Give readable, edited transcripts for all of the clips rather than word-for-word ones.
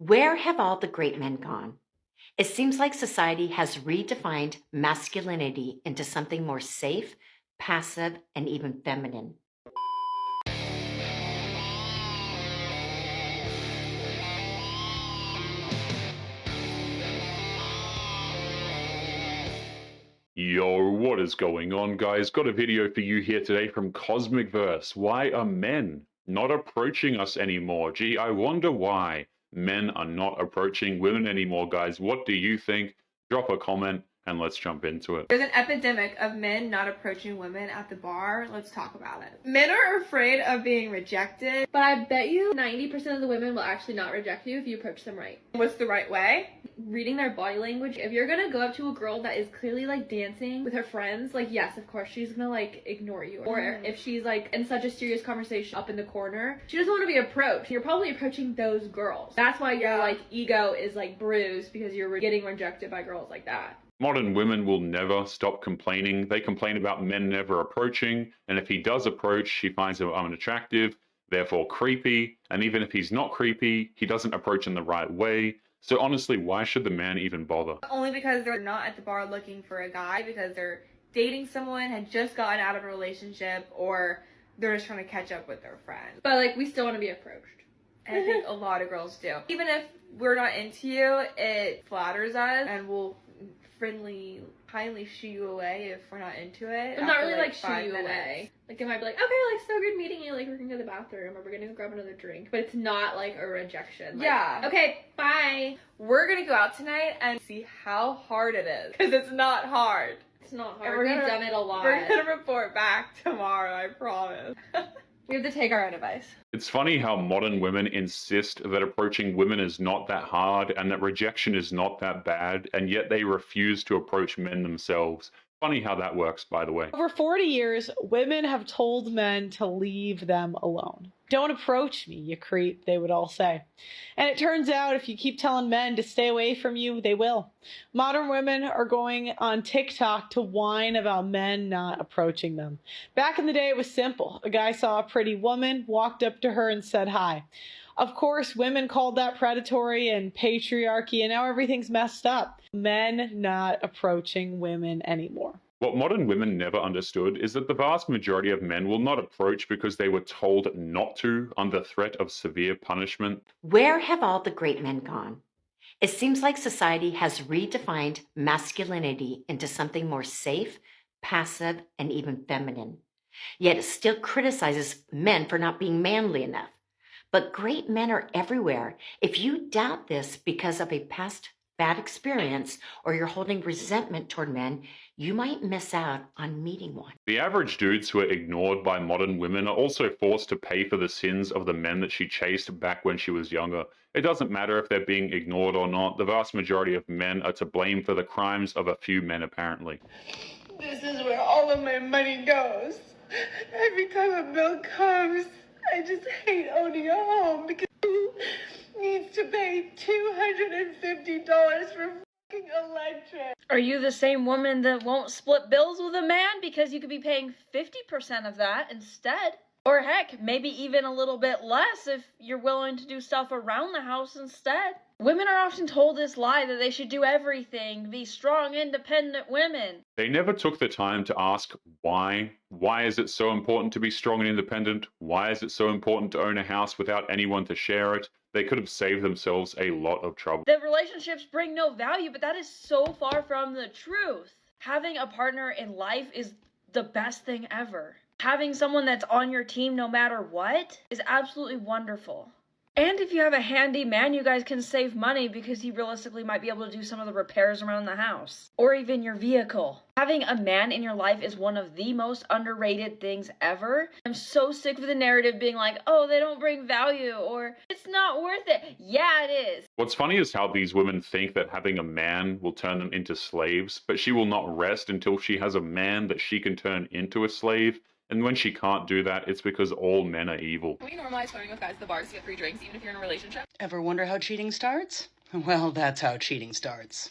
Where have all the great men gone? It seems like society has redefined masculinity into something more safe, passive, and even feminine. Yo, what is going on, guys? Got a video for you here today from Cosmic Verse. Why are men not approaching us anymore? Gee, I wonder why men are not approaching women anymore, guys. What do you think? Drop a comment and let's jump into it. There's an epidemic of men not approaching women at the bar. Let's talk about it. Men are afraid of being rejected. But I bet you 90% of the women will actually not reject you if you approach them right. What's the right way? Reading their body language. If you're gonna go up to a girl that is clearly like dancing with her friends, like yes, of course she's gonna like ignore you. Or if she's like in such a serious conversation up in the corner, she doesn't want to be approached. You're probably approaching those girls. That's why your like ego is like bruised, because you're getting rejected by girls like that. Modern women will never stop complaining. They complain about men never approaching, and if he does approach, she finds him unattractive, therefore creepy, and even if he's not creepy, he doesn't approach in the right way. So honestly, why should the man even bother? Only because they're not at the bar looking for a guy, because they're dating someone, had just gotten out of a relationship, or they're just trying to catch up with their friends. But like we still want to be approached. And I think a lot of girls do. Even if we're not into you, it flatters us, and we'll kindly shoo you away if we're not into it. But not really like shoo 5 you minutes. away. Like it might be like, okay, like so good meeting you, like we're gonna go to the bathroom or we're gonna go grab another drink. But it's not like a rejection. Like, Yeah. okay, bye. We're gonna go out tonight and see how hard it is. Because it's not hard. It's not And hard. we're We've gonna- done it a lot. We're gonna report back tomorrow, I promise. We have to take our own advice. It's funny how modern women insist that approaching women is not that hard and that rejection is not that bad, and yet they refuse to approach men themselves. Funny how that works, by the way. Over 40 years, women have told men to leave them alone. Don't approach me, you creep, they would all say. And it turns out if you keep telling men to stay away from you, they will. Modern women are going on TikTok to whine about men not approaching them. Back in the day, it was simple. A guy saw a pretty woman, walked up to her and said hi. Of course, women called that predatory and patriarchy, and now everything's messed up. Men not approaching women anymore. What modern women never understood is that the vast majority of men will not approach because they were told not to under threat of severe punishment. Where have all the great men gone? It seems like society has redefined masculinity into something more safe, passive, and even feminine. Yet it still criticizes men for not being manly enough. But great men are everywhere. If you doubt this because of a past bad experience or you're holding resentment toward men, you might miss out on meeting one. The average dudes who are ignored by modern women are also forced to pay for the sins of the men that she chased back when she was younger. It doesn't matter if they're being ignored or not. The vast majority of men are to blame for the crimes of a few men, apparently. This is where all of my money goes. Every time a bill comes, I just hate owning a home because who needs to pay $250 for fucking electric? Are you the same woman that won't split bills with a man because you could be paying 50% of that instead? Or heck, maybe even a little bit less if you're willing to do stuff around the house instead. Women are often told this lie that they should do everything, be strong, independent women. They never took the time to ask why. Why is it so important to be strong and independent? Why is it so important to own a house without anyone to share it? They could have saved themselves a lot of trouble. That relationships bring no value, but that is so far from the truth. Having a partner in life is the best thing ever. Having someone that's on your team no matter what is absolutely wonderful. And if you have a handy man, you guys can save money because he realistically might be able to do some of the repairs around the house. Or even your vehicle. Having a man in your life is one of the most underrated things ever. I'm so sick of the narrative being like, oh, they don't bring value, or it's not worth it. Yeah, it is. What's funny is how these women think that having a man will turn them into slaves, but she will not rest until she has a man that she can turn into a slave. And when she can't do that, it's because all men are evil. Can we normalize flirting with guys at the bars to get free drinks even if you're in a relationship? Ever wonder how cheating starts? Well, that's how cheating starts.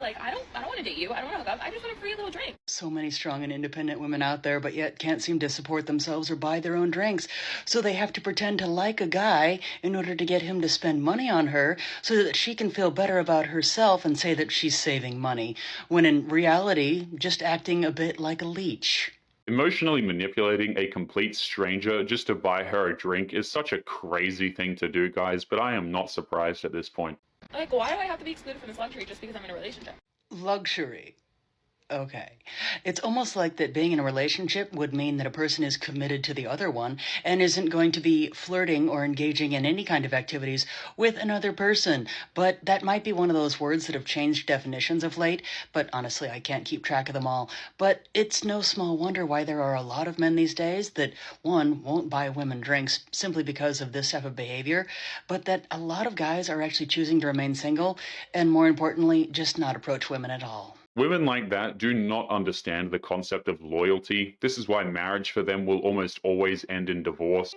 Like, I don't want to date you. I don't want to hook up. I just want a free little drink. So many strong and independent women out there, but yet can't seem to support themselves or buy their own drinks. So they have to pretend to like a guy in order to get him to spend money on her so that she can feel better about herself and say that she's saving money, when in reality, just acting a bit like a leech. Emotionally manipulating a complete stranger just to buy her a drink is such a crazy thing to do, guys, but I am not surprised at this point. Like, why do I have to be excluded from this luxury just because I'm in a relationship? Luxury. Okay. It's almost like that being in a relationship would mean that a person is committed to the other one and isn't going to be flirting or engaging in any kind of activities with another person. But that might be one of those words that have changed definitions of late, but honestly, I can't keep track of them all. But it's no small wonder why there are a lot of men these days that, one, won't buy women drinks simply because of this type of behavior, but that a lot of guys are actually choosing to remain single and, more importantly, just not approach women at all. Women like that do not understand the concept of loyalty. This is why marriage for them will almost always end in divorce.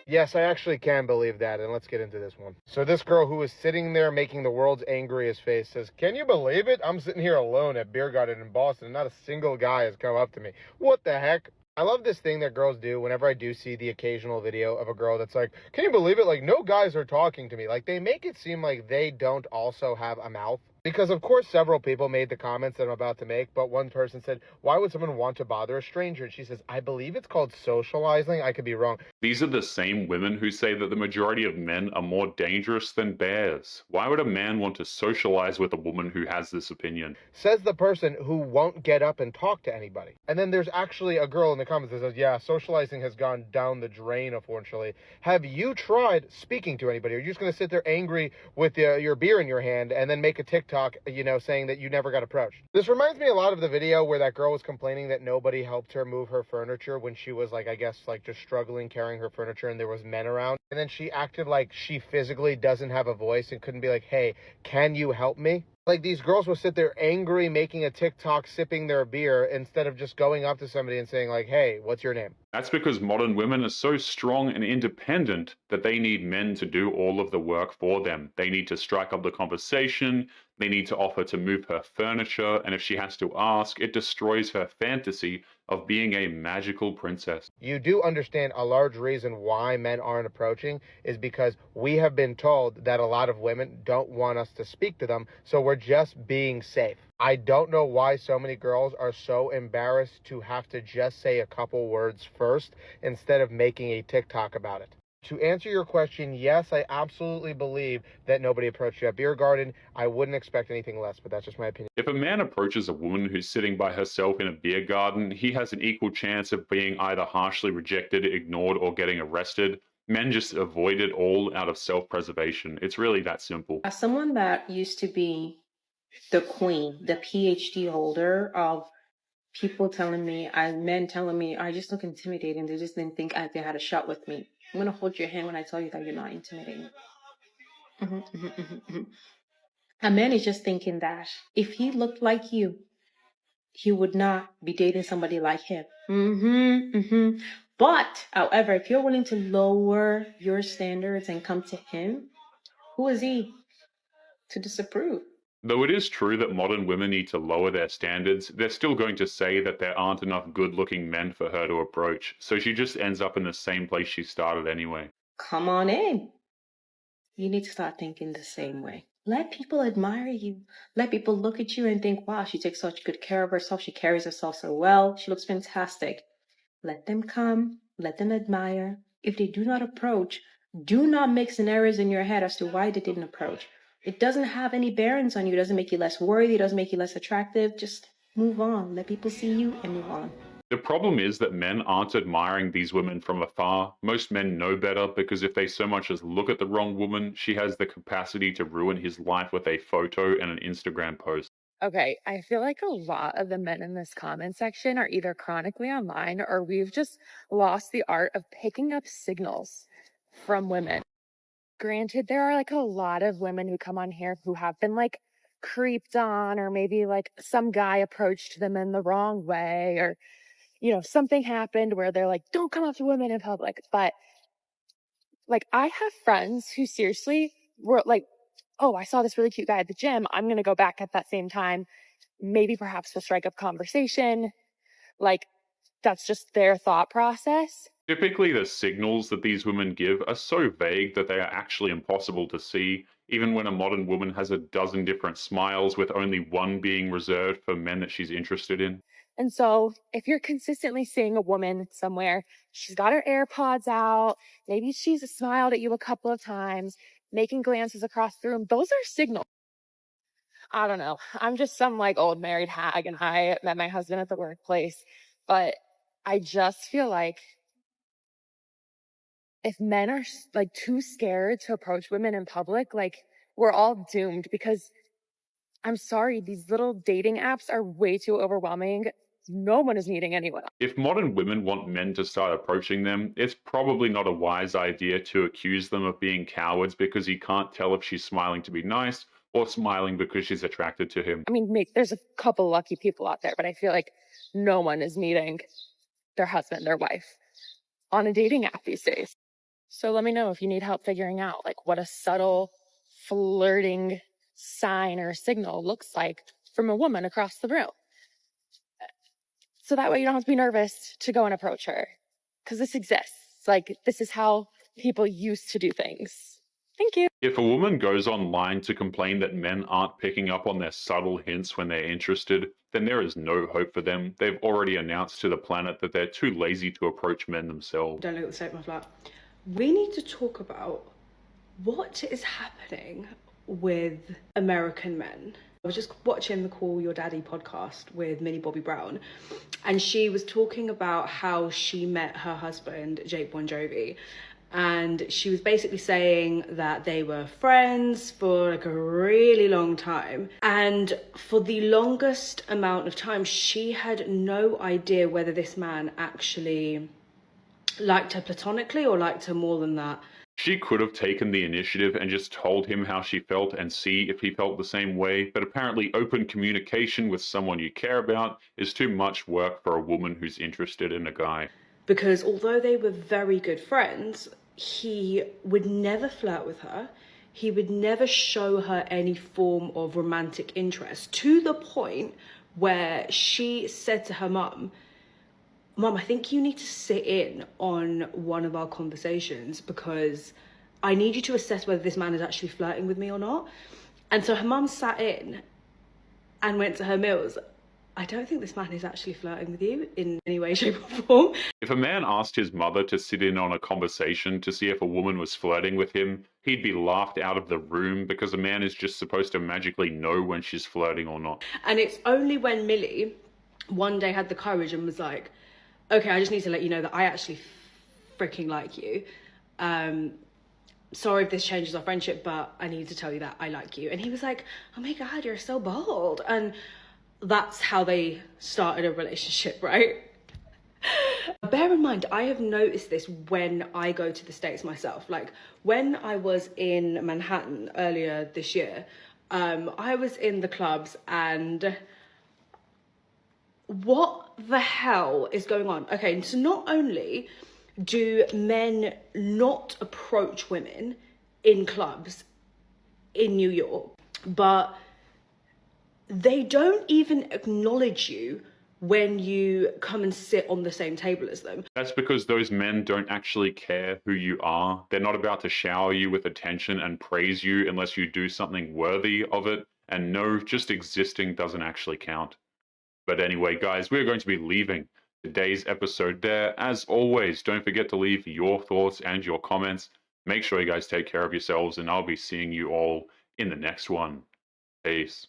Yes, I actually can believe that, and let's get into this one. So this girl who is sitting there making the world's angriest face says, "Can you believe it? I'm sitting here alone at Beer Garden in Boston, and not a single guy has come up to me. What the heck?" I love this thing that girls do whenever I do see the occasional video of a girl that's like, "Can you believe it? Like, no guys are talking to me." Like, they make it seem like they don't also have a mouth. Because, of course, several people made the comments that I'm about to make, but one person said, "Why would someone want to bother a stranger?" And she says, "I believe it's called socializing. I could be wrong." These are the same women who say that the majority of men are more dangerous than bears. Why would a man want to socialize with a woman who has this opinion? Says the person who won't get up and talk to anybody. And then there's actually a girl in the comments that says, "Yeah, socializing has gone down the drain, unfortunately. Have you tried speaking to anybody? Are you just going to sit there angry with your beer in your hand and then make a TikTok, saying that you never got approached?" This reminds me a lot of the video where that girl was complaining that nobody helped her move her furniture when she was, like, I guess, like, just struggling carrying her furniture and there was men around. And then she acted like she physically doesn't have a voice and couldn't be like, "Hey, can you help me?" Like, these girls will sit there angry, making a TikTok, sipping their beer, instead of just going up to somebody and saying, like, "Hey, what's your name?" That's because modern women are so strong and independent that they need men to do all of the work for them. They need to strike up the conversation, they need to offer to move her furniture, and if she has to ask, it destroys her fantasy of being a magical princess. You do understand a large reason why men aren't approaching is because we have been told that a lot of women don't want us to speak to them, so we're just being safe. I don't know why so many girls are so embarrassed to have to just say a couple words first instead of making a TikTok about it. To answer your question, yes, I absolutely believe that nobody approached you at Beer Garden. I wouldn't expect anything less, but that's just my opinion. If a man approaches a woman who's sitting by herself in a beer garden, he has an equal chance of being either harshly rejected, ignored, or getting arrested. Men just avoid it all out of self-preservation. It's really that simple. As someone that used to be the queen, the PhD holder of people telling me, men telling me, I just look intimidating. They just didn't think they had a shot with me. I'm going to hold your hand when I tell you that you're not intimidating. A man is just thinking that if he looked like you, he would not be dating somebody like him. But, however, if you're willing to lower your standards and come to him, who is he to disapprove? Though it is true that modern women need to lower their standards, they're still going to say that there aren't enough good-looking men for her to approach, so she just ends up in the same place she started anyway. Come on in. You need to start thinking the same way. Let people admire you. Let people look at you and think, wow, she takes such good care of herself. She carries herself so well. She looks fantastic. Let them come. Let them admire. If they do not approach, do not make scenarios in your head as to why they didn't approach. It doesn't have any bearings on you. It doesn't make you less worthy. It doesn't make you less attractive. Just move on. Let people see you and move on. The problem is that men aren't admiring these women from afar. Most men know better because if they so much as look at the wrong woman, she has the capacity to ruin his life with a photo and an Instagram post. Okay, I feel like a lot of the men in this comment section are either chronically online or we've just lost the art of picking up signals from women. Granted, there are like a lot of women who come on here who have been like creeped on, or maybe like some guy approached them in the wrong way, or something happened where they're like, don't come up to women in public. But like, I have friends who seriously were like, oh, I saw this really cute guy at the gym. I'm going to go back at that same time. Maybe perhaps to strike up conversation. Like, that's just their thought process. Typically, the signals that these women give are so vague that they are actually impossible to see, even when a modern woman has a dozen different smiles, with only one being reserved for men that she's interested in. And so, if you're consistently seeing a woman somewhere, she's got her AirPods out, maybe she's smiled at you a couple of times, making glances across the room, those are signals. I don't know. I'm just some like old married hag, and I met my husband at the workplace. But I just feel like if men are like too scared to approach women in public, like we're all doomed, because I'm sorry, these little dating apps are way too overwhelming. No one is meeting anyone. If modern women want men to start approaching them, it's probably not a wise idea to accuse them of being cowards because he can't tell if she's smiling to be nice or smiling because she's attracted to him. I mean, there's a couple lucky people out there, but I feel like no one is meeting their husband, their wife on a dating app these days. So let me know if you need help figuring out like what a subtle flirting sign or signal looks like from a woman across the room. So that way you don't have to be nervous to go and approach her, because this exists. Like, this is how people used to do things. Thank you. If a woman goes online to complain that men aren't picking up on their subtle hints when they're interested, then there is no hope for them. They've already announced to the planet that they're too lazy to approach men themselves. Don't look at the state of my flat. We need to talk about what is happening with American men. I was just watching the Call Your Daddy podcast with Millie Bobby Brown, and she was talking about how she met her husband, Jake Bon Jovi. And she was basically saying that they were friends for like a really long time. And for the longest amount of time, she had no idea whether this man actually liked her platonically or liked her more than that. She could have taken the initiative and just told him how she felt and see if he felt the same way, but apparently open communication with someone you care about is too much work for a woman who's interested in a guy. Because although they were very good friends, he would never flirt with her. He would never show her any form of romantic interest, to the point where she said to her mum, Mum, I think you need to sit in on one of our conversations because I need you to assess whether this man is actually flirting with me or not. And so her mum sat in and went to her Mills, I don't think this man is actually flirting with you in any way, shape or form. If a man asked his mother to sit in on a conversation to see if a woman was flirting with him, he'd be laughed out of the room because a man is just supposed to magically know when she's flirting or not. And it's only when Millie one day had the courage and was like, okay, I just need to let you know that I actually freaking like you. Sorry if this changes our friendship, but I need to tell you that I like you. And he was like, oh my God, you're so bold. And that's how they started a relationship, right? Bear in mind, I have noticed this when I go to the States myself. Like when I was in Manhattan earlier this year, I was in the clubs and what the hell is going on? Okay, so not only do men not approach women in clubs in New York, but they don't even acknowledge you when you come and sit on the same table as them. That's because those men don't actually care who you are. They're not about to shower you with attention and praise you unless you do something worthy of it. And no, just existing doesn't actually count. But anyway, guys, we're going to be leaving today's episode there. As always, don't forget to leave your thoughts and your comments. Make sure you guys take care of yourselves, and I'll be seeing you all in the next one. Peace.